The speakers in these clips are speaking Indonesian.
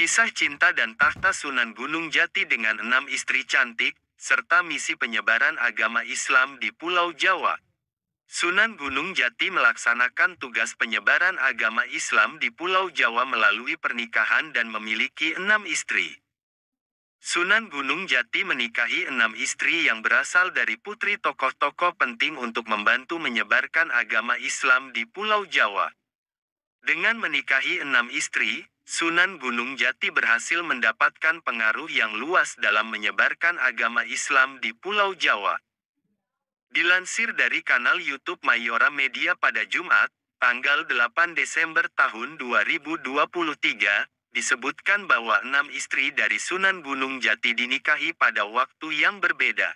Kisah cinta dan tahta Sunan Gunung Jati dengan 6 istri cantik, serta misi penyebaran agama Islam di Pulau Jawa. Sunan Gunung Jati melaksanakan tugas penyebaran agama Islam di Pulau Jawa melalui pernikahan dan memiliki 6 istri. Sunan Gunung Jati menikahi 6 istri yang berasal dari putri tokoh-tokoh penting untuk membantu menyebarkan agama Islam di Pulau Jawa. Dengan menikahi 6 istri, Sunan Gunung Jati berhasil mendapatkan pengaruh yang luas dalam menyebarkan agama Islam di Pulau Jawa. Dilansir dari kanal YouTube Mayora Media pada Jumat, tanggal 8 Desember tahun 2023, disebutkan bahwa 6 istri dari Sunan Gunung Jati dinikahi pada waktu yang berbeda.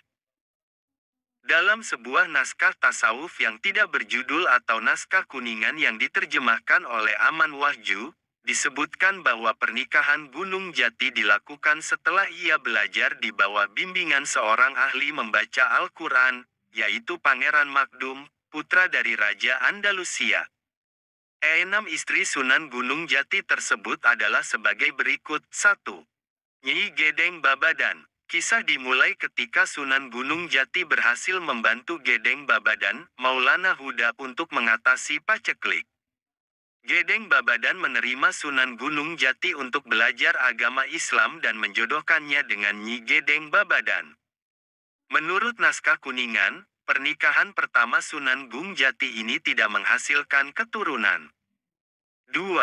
Dalam sebuah naskah tasawuf yang tidak berjudul atau naskah kuningan yang diterjemahkan oleh Aman Wahju, disebutkan bahwa pernikahan Gunung Jati dilakukan setelah ia belajar di bawah bimbingan seorang ahli membaca Al-Quran, yaitu Pangeran Makdum, putra dari Raja Andalusia. 6 istri Sunan Gunung Jati tersebut adalah sebagai berikut. 1. Nyi Gedeng Babadan. Kisah dimulai ketika Sunan Gunung Jati berhasil membantu Gedeng Babadan, Maulana Huda untuk mengatasi paceklik. Gedeng Babadan menerima Sunan Gunung Jati untuk belajar agama Islam dan menjodohkannya dengan Nyi Gedeng Babadan. Menurut naskah kuningan, pernikahan pertama Sunan Gunung Jati ini tidak menghasilkan keturunan. 2.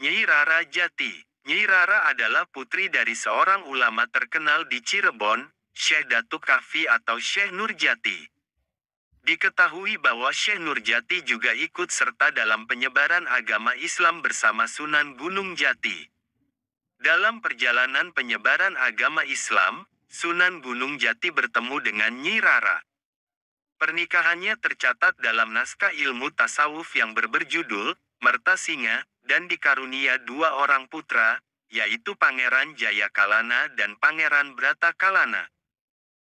Nyi Rara Jati. Nyi Rara adalah putri dari seorang ulama terkenal di Cirebon, Syekh Datuk Kahfi atau Syekh Nurjati. Diketahui bahwa Syekh Nurjati juga ikut serta dalam penyebaran agama Islam bersama Sunan Gunung Jati. Dalam perjalanan penyebaran agama Islam, Sunan Gunung Jati bertemu dengan Nyi Rara. Pernikahannya tercatat dalam naskah ilmu tasawuf yang berjudul Mertasinga, dan dikarunia 2 orang putra, yaitu Pangeran Jayakalana dan Pangeran Bratakalana.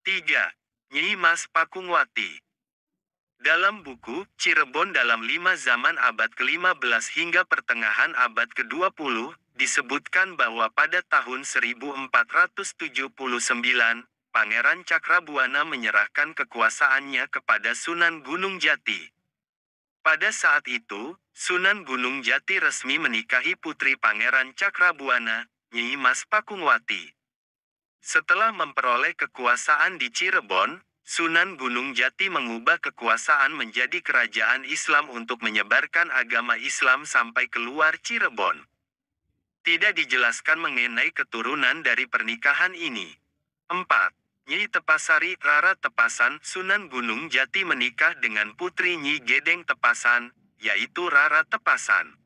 3. Nyi Mas Pakungwati. Dalam buku Cirebon dalam 5 zaman abad ke-15 hingga pertengahan abad ke-20, disebutkan bahwa pada tahun 1479, Pangeran Cakrabuana menyerahkan kekuasaannya kepada Sunan Gunung Jati. Pada saat itu, Sunan Gunung Jati resmi menikahi putri Pangeran Cakrabuana, Nyi Mas Pakungwati. Setelah memperoleh kekuasaan di Cirebon, Sunan Gunung Jati mengubah kekuasaan menjadi kerajaan Islam untuk menyebarkan agama Islam sampai keluar Cirebon. Tidak dijelaskan mengenai keturunan dari pernikahan ini. 4. Nyi Tepasari Rara Tepasan. Sunan Gunung Jati menikah dengan putri Nyi Gedeng Tepasan, yaitu Rara Tepasan.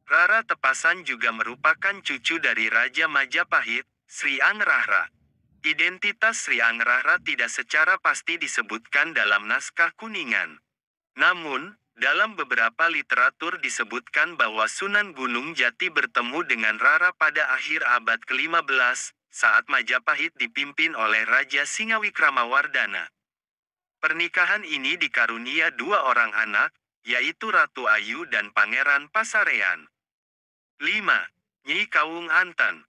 Rara Tepasan juga merupakan cucu dari Raja Majapahit, Sri Angrahra. Identitas Sri Angrahra tidak secara pasti disebutkan dalam naskah kuningan. Namun, dalam beberapa literatur disebutkan bahwa Sunan Gunung Jati bertemu dengan Rara pada akhir abad ke-15, saat Majapahit dipimpin oleh Raja Singawikramawardhana. Pernikahan ini dikarunia 2 orang anak, yaitu Ratu Ayu dan Pangeran Pasarean. 5. Nyi Kawung Anten.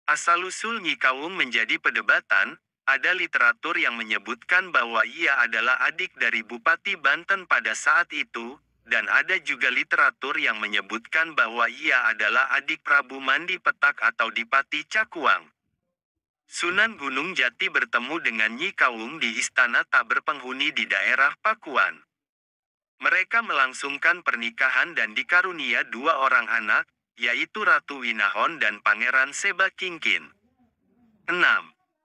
Asal-usul Nyi Kawung menjadi perdebatan. Ada literatur yang menyebutkan bahwa ia adalah adik dari Bupati Banten pada saat itu, dan ada juga literatur yang menyebutkan bahwa ia adalah adik Prabu Mandi Petak atau Dipati Cakuang. Sunan Gunung Jati bertemu dengan Nyi Kawung di istana tak berpenghuni di daerah Pakuan. Mereka melangsungkan pernikahan dan dikarunia 2 orang anak, yaitu Ratu Winahon dan Pangeran Seba Kingkin. 6.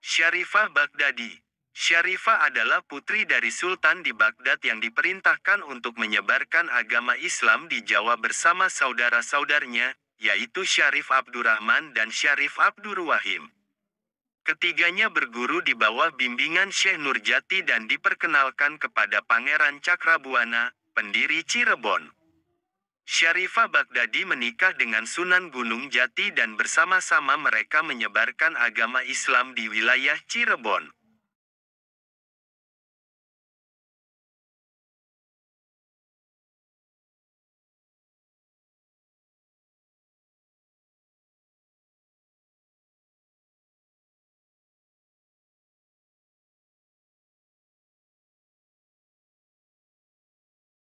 Syarifah Baghdadi. Syarifah adalah putri dari Sultan di Baghdad yang diperintahkan untuk menyebarkan agama Islam di Jawa bersama saudara-saudaranya, yaitu Syarif Abdurrahman dan Syarif Abdurwahim. Ketiganya berguru di bawah bimbingan Syekh Nurjati dan diperkenalkan kepada Pangeran Cakrabuana, pendiri Cirebon. Syarifah Baghdadi menikah dengan Sunan Gunung Jati dan bersama-sama mereka menyebarkan agama Islam di wilayah Cirebon.